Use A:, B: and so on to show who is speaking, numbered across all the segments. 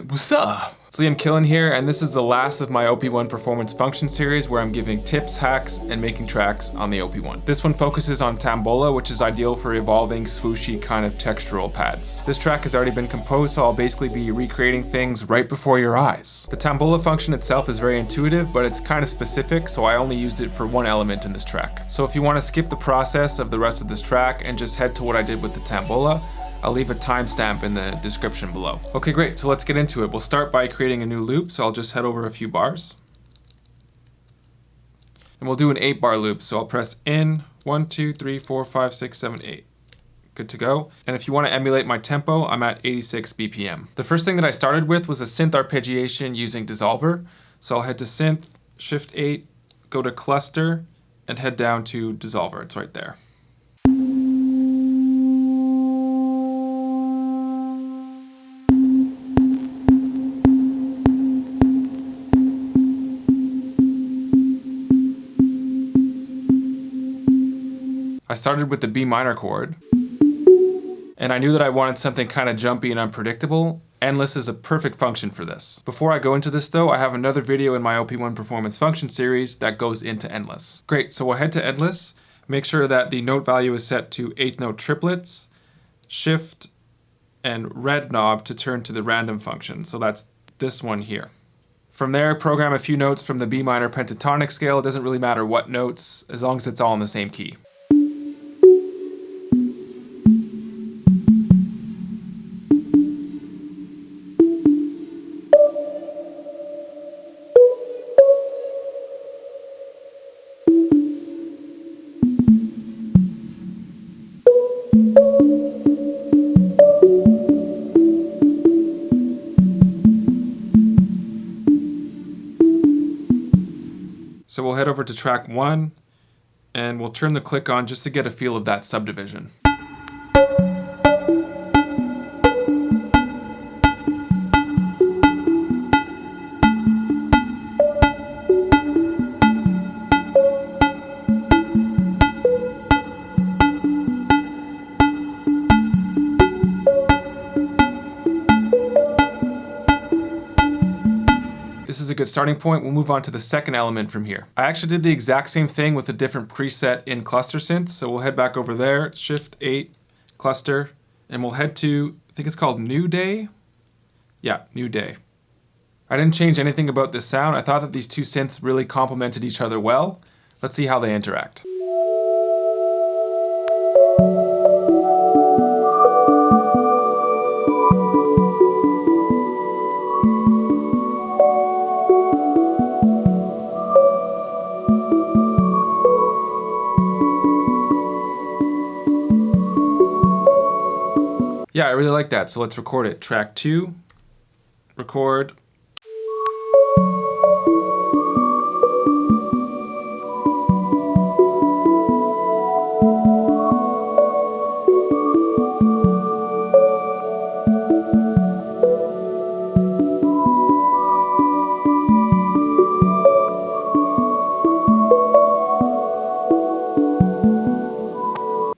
A: What's up? It's Killen here, and this is the last of my OP1 Performance Function Series where I'm giving tips, hacks, and making tracks on the OP1. This one focuses on Tombola, which is ideal for evolving, swooshy kind of textural pads. This track has already been composed, so I'll basically be recreating things right before your eyes. The Tombola function itself is very intuitive, but it's kind of specific, so I only used it for one element in this track. So if you want to skip the process of the rest of this track and just head to what I did with the Tombola, I'll leave a timestamp in the description below. Okay, great, so let's get into it. We'll start by creating a new loop, so I'll just head over a few bars. And we'll do an 8-bar loop, so I'll press in, 1, 2, 3, 4, 5, 6, 7, 8. Good to go. And if you want to emulate my tempo, I'm at 86 BPM. The first thing that I started with was a synth arpeggiation using Dissolver. So I'll head to Synth, Shift 8, go to Cluster, and head down to Dissolver. It's right there. I started with the B minor chord, and I knew that I wanted something kind of jumpy and unpredictable. Endless is a perfect function for this. Before I go into this though, I have another video in my OP1 Performance Function Series that goes into Endless. Great, so we'll head to Endless, make sure that the note value is set to 8th note triplets, Shift and red knob to turn to the random function, so that's this one here. From there, program a few notes from the B minor pentatonic scale. It doesn't really matter what notes, as long as it's all in the same key. So we'll head over to track 1, and we'll turn the click on just to get a feel of that subdivision. This is a good starting point. We'll move on to the second element from here. I actually did the exact same thing with a different preset in Cluster Synth, so we'll head back over there, Shift 8, Cluster, and we'll head to, I think it's called New Day? Yeah, New Day. I didn't change anything about this sound. I thought that these two synths really complemented each other well. Let's see how they interact. Yeah, I really like that, so let's record it. Track 2, record.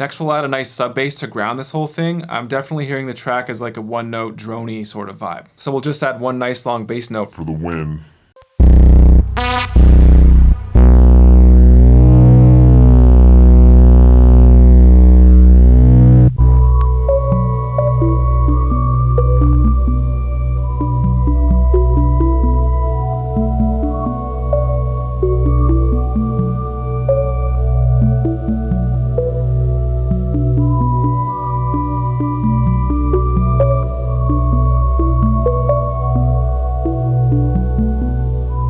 A: Next, we'll add a nice sub bass to ground this whole thing. I'm definitely hearing the track as like a one-note droney sort of vibe. So we'll just add one nice long bass note for the win.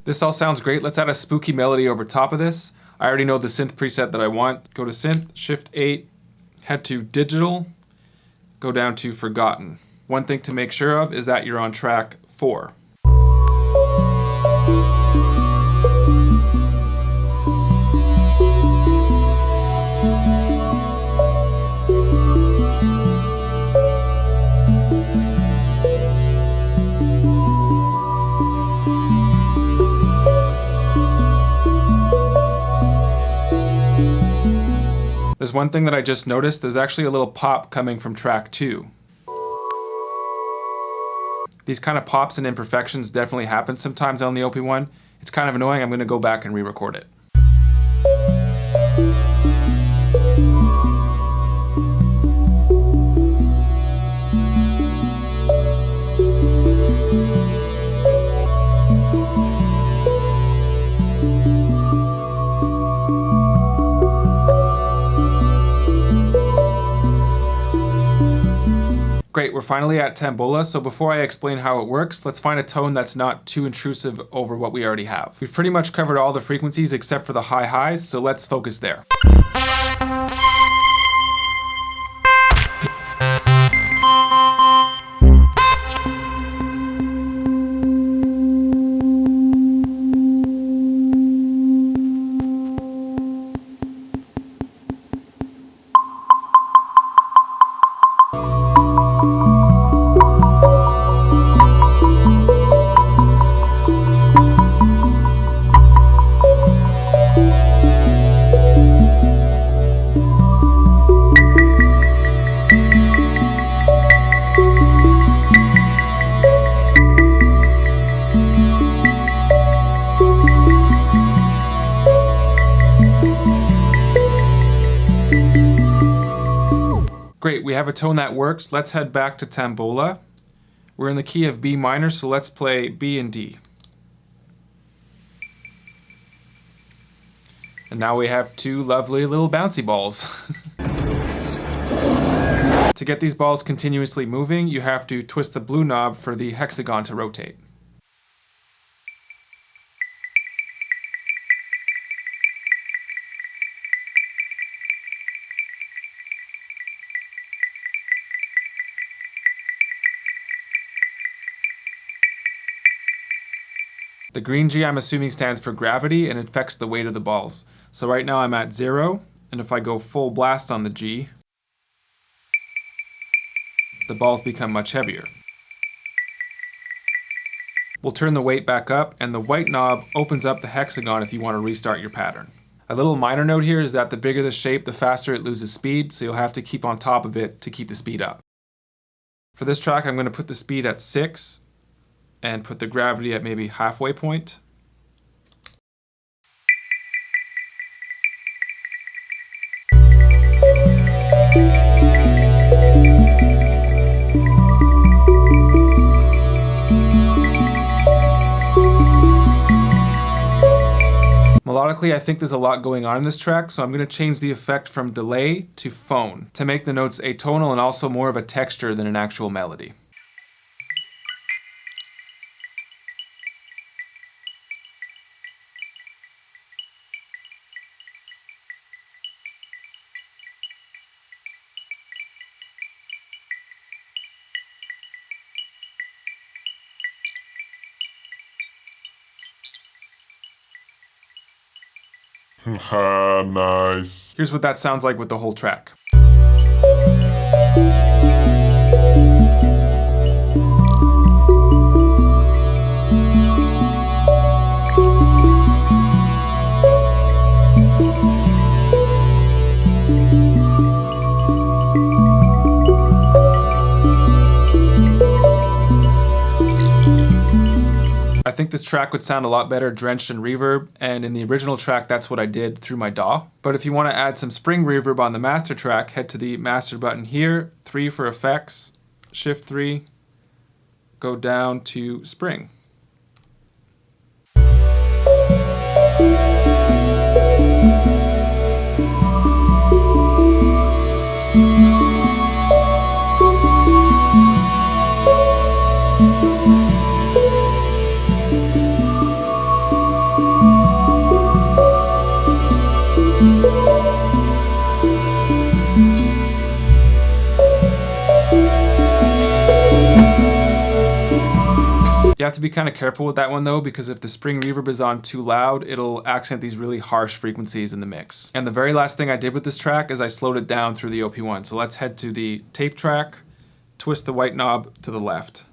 A: This all sounds great. Let's add a spooky melody over top of this. I already know the synth preset that I want. Go to Synth, Shift 8, head to Digital, go down to Forgotten. One thing to make sure of is that you're on track 4. There's one thing that I just noticed. There's actually a little pop coming from track 2. These kind of pops and imperfections definitely happen sometimes on the OP1. It's kind of annoying. I'm going to go back and re-record it. Great, we're finally at Tombola, so before I explain how it works, let's find a tone that's not too intrusive over what we already have. We've pretty much covered all the frequencies except for the high highs, so let's focus there. Great, we have a tone that works. Let's head back to Tombola. We're in the key of B minor, so let's play B and D. And now we have two lovely little bouncy balls. To get these balls continuously moving, you have to twist the blue knob for the hexagon to rotate. The green G I'm assuming stands for gravity and it affects the weight of the balls. So right now I'm at 0, and if I go full blast on the G, the balls become much heavier. We'll turn the weight back up, and the white knob opens up the hexagon if you want to restart your pattern. A little minor note here is that the bigger the shape, the faster it loses speed, so you'll have to keep on top of it to keep the speed up. For this track, I'm going to put the speed at 6, and put the gravity at maybe halfway point. Melodically, I think there's a lot going on in this track, so I'm going to change the effect from delay to phone to make the notes atonal and also more of a texture than an actual melody.
B: Nice.
A: Here's what that sounds like with the whole track. I think this track would sound a lot better drenched in reverb, and in the original track that's what I did through my DAW. But if you want to add some spring reverb on the master track, head to the master button here, 3 for effects, shift 3, go down to spring. You have to be kind of careful with that one though, because if the spring reverb is on too loud, it'll accent these really harsh frequencies in the mix. And the very last thing I did with this track is I slowed it down through the OP1. So let's head to the tape track, twist the white knob to the left.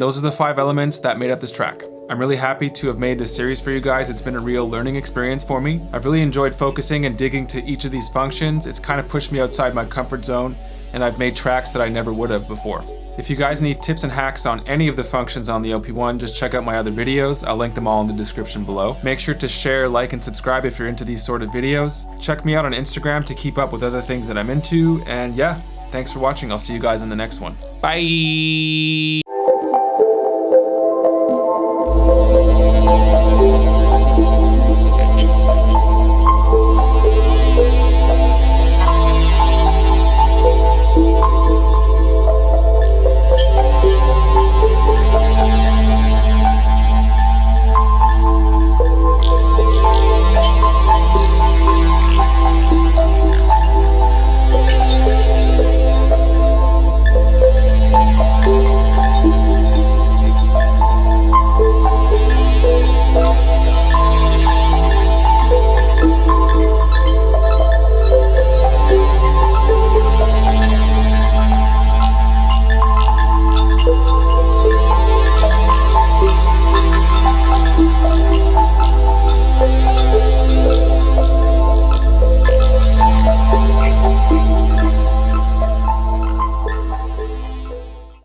A: those are the 5 elements that made up this track. I'm really happy to have made this series for you guys. It's been a real learning experience for me. I've really enjoyed focusing and digging to each of these functions. It's kind of pushed me outside my comfort zone, and I've made tracks that I never would have before. If you guys need tips and hacks on any of the functions on the OP1, just check out my other videos. I'll link them all in the description below. Make sure to share, like, and subscribe if you're into these sort of videos. Check me out on Instagram to keep up with other things that I'm into. And yeah, thanks for watching. I'll see you guys in the next one. Bye!